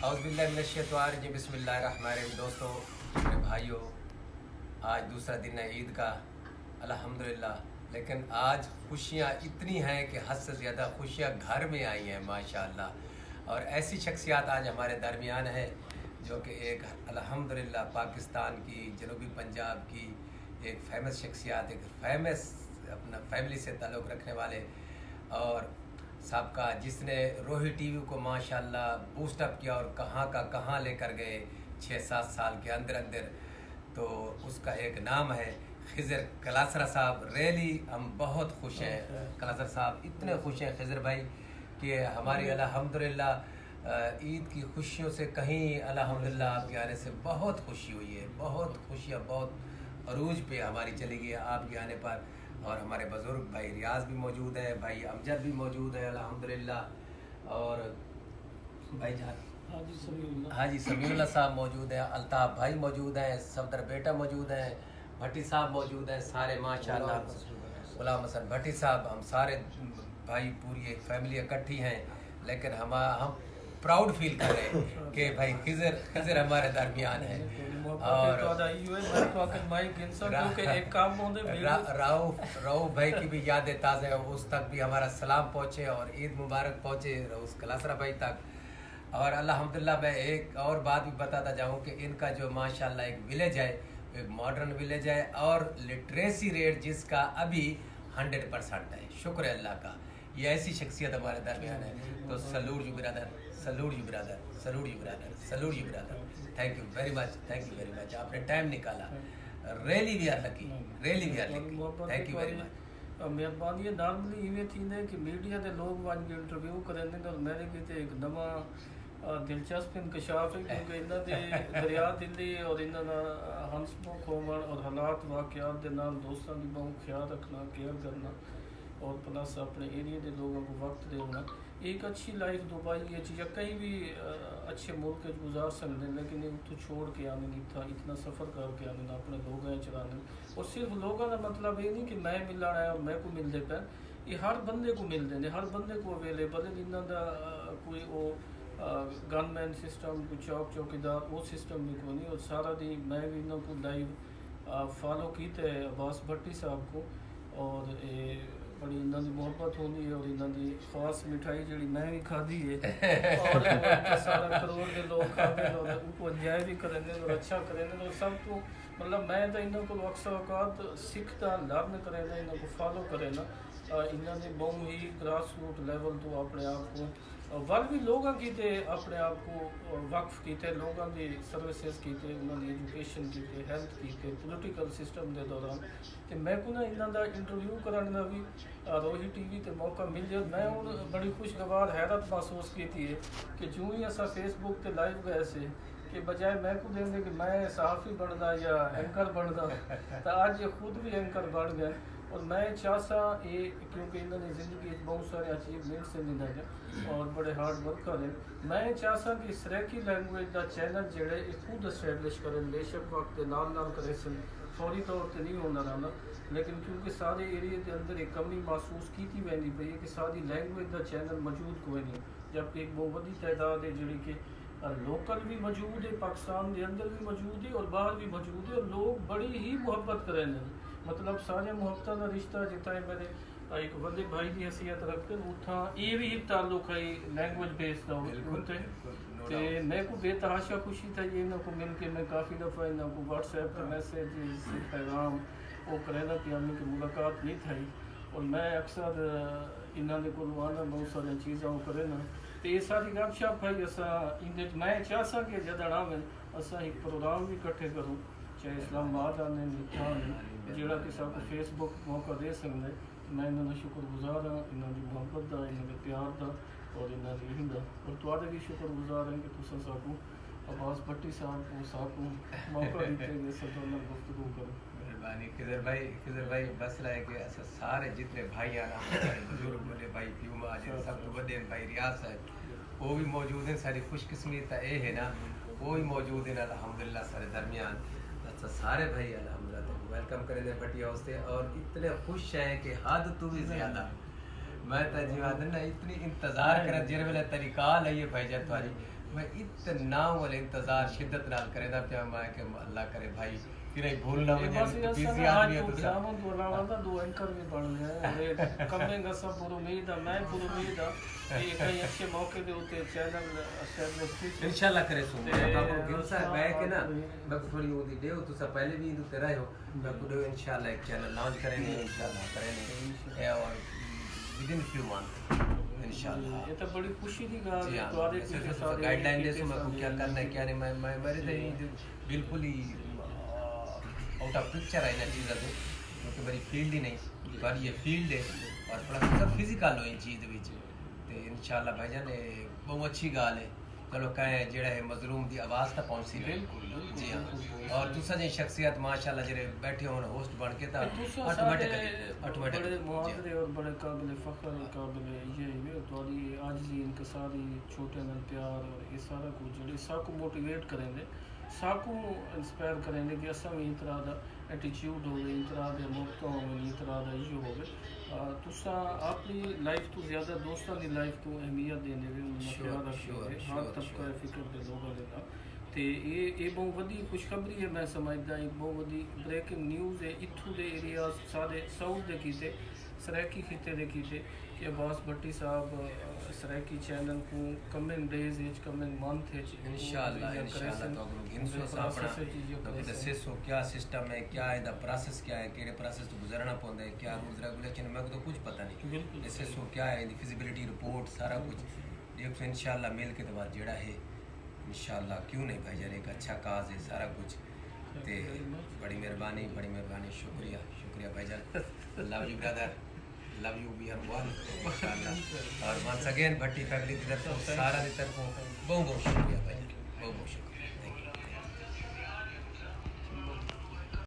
औज़ुबिल्लाहि बिस्मिल्लाहिर्रहमानिर्रहीम। दोस्तों, मेरे भाइयों, आज दूसरा दिन है ईद का, अल्हम्दुलिल्लाह। लेकिन आज खुशियाँ इतनी हैं कि हद से ज़्यादा खुशियाँ घर में आई हैं माशाअल्लाह। और ऐसी शख्सियत आज हमारे दरमियान है जो कि एक अल्हम्दुलिल्लाह पाकिस्तान की, जनूबी पंजाब की एक फ़ेमस शख्सियत, एक फ़ेमस अपना फैमिली से ताल्लुक़ रखने वाले और सबका, जिसने रोही टीवी को माशाल्लाह बूस्टअप किया और कहाँ का कहाँ लेकर गए 6-7 साल के अंदर अंदर। तो उसका एक नाम है खिज़र कलासरा साहब। रियली हम बहुत खुश हैं कलासरा साहब, इतने खुश हैं खिज़र भाई कि हमारी अल्हम्दुलिल्लाह ईद की खुशियों से कहीं अल्हम्दुलिल्लाह आपके आने से बहुत खुशी हुई है। बहुत खुशियाँ, बहुत अरूज पे हमारी चली गई है आपके आने पर। और हमारे बुज़ुर्ग भाई रियाज भी मौजूद है, भाई अमजद भी मौजूद है अल्हम्दुलिल्लाह। और भाई जान हाजी समीउल्लाह साहब मौजूद हैं, अल्ताफ़ भाई मौजूद हैं, सफदर बेटा मौजूद हैं, भट्टी साहब मौजूद हैं, सारे माशाल्लाह, गुलाम हसन भट्टी साहब, हम सारे भाई पूरी एक फैमिली इकट्ठी हैं। लेकिन हम प्राउड फील कर रहे हैं कि भाई खिज़र हमारे दरमियान है। और राउफ भाई की भी यादें ताज़ा है, उस तक भी हमारा सलाम पहुँचे और ईद मुबारक पहुँचे उस कलासरा भाई तक। और अल्हम्दुलिल्लाह मैं एक और बात भी बताता जाऊँ कि इनका जो माशाल्लाह एक विलेज है, एक मॉडर्न विलेज है और लिटरेसी रेट जिसका अभी 100% है। शुक्र है अल्लाह का, ये ऐसी शख्सियत हमारे दरमियान है। तो salute you brother, salute you brother, salute you brother, salute you brother. Thank you very much, thank you very much, आपने टाइम निकाला। Really we are lucky, really we are lucky, thank you very much. मेहरबानी है। Normally इवें थींदे कि media के लोग वंज interview करेंगे और मेरे किते एक नवा दिलचस्प इंकशाफ है, क्योंकि इन्हों के दरिया दिल्ली और इन्हों का हंसमुख होवन और हालात वाक़यात के नाल दोस्तों की बहुत ख्याल रखना, केयर करना और प्लस अपने एरिया के लोगों को वक्त देना, एक अच्छी लाइफ दुबई है या कहीं भी अच्छे मुल्क गुजार सकते हैं। लेकिन उतो छोड़ के आने नहीं था, इतना सफ़र करके आने ना, अपने लोग चलाने। और सिर्फ लोगों का मतलब ये नहीं कि मैं मिलना है और मैं को मिलते पे, ये हर बंदे को मिलते हैं, हर बंदे को अवेलेबल है। इन्हों का कोई वो गनमैन सिस्टम, कोई चौकीदार वो सिस्टम भी कोई नहीं। और सारा दिन मैं भी इन्हों को लाइव फॉलो किया है अब्बास भट्टी साहब को, और बड़ी इन्हों की मुहब्बत होती है और इन्हों की खास मिठाई जी मैं भी खाधी है और सारा करोड़ के लोग खाते और उनको एंजॉय भी करेंगे और अच्छा करेंगे। और सब तो मतलब मैं तो इन्हों को अक्सर औकात सीखता लर्न करें, इन्हों को फॉलो करें ना। इन्होंने बहुत ही ग्रास रूट लेवल तो अपने आप को वल भी लोगों की अपने आप को वक्फ किए, लोगों की सर्विसेज किए, उन्होंने एजुकेशन की, हेल्थ की, पोलिटिकल सिस्टम के दौरान। तो मैं को ना इन्हों का इंटरव्यू कराने का भी रोही टीवी पर मौका मिल जाए। मैं हूँ बड़ी खुशगवार हैरत महसूस की थी कि जो ही असा फेसबुक पर लाइव गए से कि बजाय मैं को देंगे कि मैं सहाफ़ी बनना या एंकर बनना, तो आज ये खुद भी एंकर बन गए। और मैं चाहता ये क्योंकि इन्होंने ज़िंदगी बहुत सारे अचीवमेंट्स हैं और बड़े हार्ड वर्कर हैं। मैं चाहता कि सराइकी लैंग्वेज का चैनल जोड़े खुद एस्टैबलिश करें, बेशक वक्त के नाल करें, फौरी तौर पर नहीं होना रहना। लेकिन क्योंकि सारे एरिए के अंदर एक कमी महसूस की वेंदी पई है कि सारी लैंग्वेज का चैनल मौजूद कोई नहीं, जबकि एक बहुत बड़ी तादाद है जी कि लोकल भी मौजूद है, पाकिस्तान के अंदर भी मौजूद है और बाहर भी मौजूद है। और लोग बड़ी ही मुहब्बत करें, मतलब सारे मुहब्बत का रिश्ता जितना मेरे एक बंदे भाई की हैसियत रखते उतना ये भी ताल्लुक है लैंग्वेज बेस्ड का उनते। तो मैं को बेतहाशा खुशी था ये इन्हों को मिल के। मैं काफ़ी दफ़ा इन्हों को व्हाट्सएप पर मैसेज पैगाम वो करें कि हमने की मुलाकात नहीं थी। और मैं अक्सर इन्होंने को आना बहुत सारी चीज़ा करें ना, तो ये सारी गपशप है। असा इन मैं चाहता कि जदा में असा एक प्रोग्राम भी इकट्ठे करूँ, चाहे इस्लामाबाद आने निठा आने जोड़ा कि सब फेसबुक मौका दे सकते। मैं इन्होंने शुक्रगुजार हाँ, इन्होंने मुहब्बत का, इन्होंने प्यार का और इन्होंने हिंदा। और तुआरे भी शुक्रगुजार हैं कि तुम साकू अब्बास भट्टी साहब को साकू मौका देते सब गुफ्तगू करें। मेहरबानी खिज़र भाई मसला है कि अस सारे जितने भाई आना बुजुर्ग बोले भाई प्यूमा सब तो बड़े भाई रियास है वो भी मौजूद हैं। सारी खुशकिस्मत ये है ना, वो भी मौजूद हैं अल्हम्दुलिल्लाह सारे दरमियान। अच्छा सारे भाई अल्हम्दुलिल्लाह वेलकम करें भट्टी हाउस से और इतने खुश हैं कि हद तो भी ज़्यादा। मैं तो जीवाद ना इतनी इंतज़ार कर जिस वे तरीका लाइए भाई जाए तुम्हारी मैं इतना वाले इंतजार शिद्दत नाल करेदा पिया मैं कि अल्लाह करे भाई फिर ही भूल ना ये बस ये बिजी आज आदमी है तो तो जावन तो लावा दो एंकर भी बन गए और कमेंगे सब पूरी उम्मीद है मैं पूरी उम्मीद है कि कई अच्छे मौके दे उते चैनल एस्टैब्लिश इंशाल्लाह करे सो मैं बाबू गिनसा बैक है ना मैं थोड़ी वो दी देव तो सब पहले भी तो रहे हो मैं पूरे इंशाल्लाह एक चैनल लॉन्च करेंगे इंशाल्लाह करेंगे और विद इन फ्यू मंथ इंशाल्लाह ये तो बड़ी खुशी की बात जी है हाँ तुम्हारे जैसे पीछे जैसे गाइडलाइन दे सो मैं को क्या करना है क्या नहीं मैं मेरे तो बिल्कुल ही आउट ऑफ पिक्चर है ना चीज़ तो क्योंकि मेरी फील्ड ही नहीं पर ये फील्ड है और प्लस सब फिजिकल हो चीज़ विच ते इंशाल्लाह भाईजान बहुत अच्छी गाल है चलो कहें जेड़ा है मजलूम दी आवाज़ तक पहुंची बिल्कुल जी हाँ और तुसा जी शख्सियत माशाल्लाह जेरे बैठे हो होस्ट बन के ता बड़े मुहादरे और बड़े काबिल फख्र काबिल ये तुम्हारी आजिज़ी इनकसारी छोटे नल प्यार और ये सारा कुछ जेड़े साकू मोटिवेट करेंगे साकू इंस्पायर करेंगे कि असा भी इस तरह का एटीट्यूड हो इस तरह के मौका हो इस तरह का ये हो तुसा अपनी लाइफ तो ज़्यादा दोस्तों की लाइफ तो अहमियत देने ख्याल रखोगे हर तबका फिक्र के लोगों का तो ये बहुत वधी खुशखबरी है मैं समझदा एक बहुत वधी ब्रेकिंग न्यूज़ है इत्थू दे एरिया सारे साउथ दे कीते सराकी खिते दे कीते कि अब्बास भट्टी साहब सराकी चैनल को coming days etch coming month etch इंशाल्लाह तो गुरु गिनसो सापड़ा तो दसे सो क्या सिस्टम है क्या इदा प्रोसेस क्या है केड़े प्रोसेस तो गुजरना पौंदा है क्या रूल्स रेगुलेशन मैं तो कुछ पता नहीं दसे सो क्या है दी फिजिबिलिटी रिपोर्ट सारा कुछ देखो इंशाल्लाह मिल के तो बाद जेड़ा है इंशाल्लाह क्यों नहीं भाईजान एक अच्छा काज है सारा कुछ ते बड़ी मेहरबानी शुक्रिया भाईजान love you brother love you we are one इंशाल्लाह और वंस अगेन भट्टी फैमिली की तरफ सारा की तरफ बहुत शुक्रिया भाई बहुत शुक्रिया।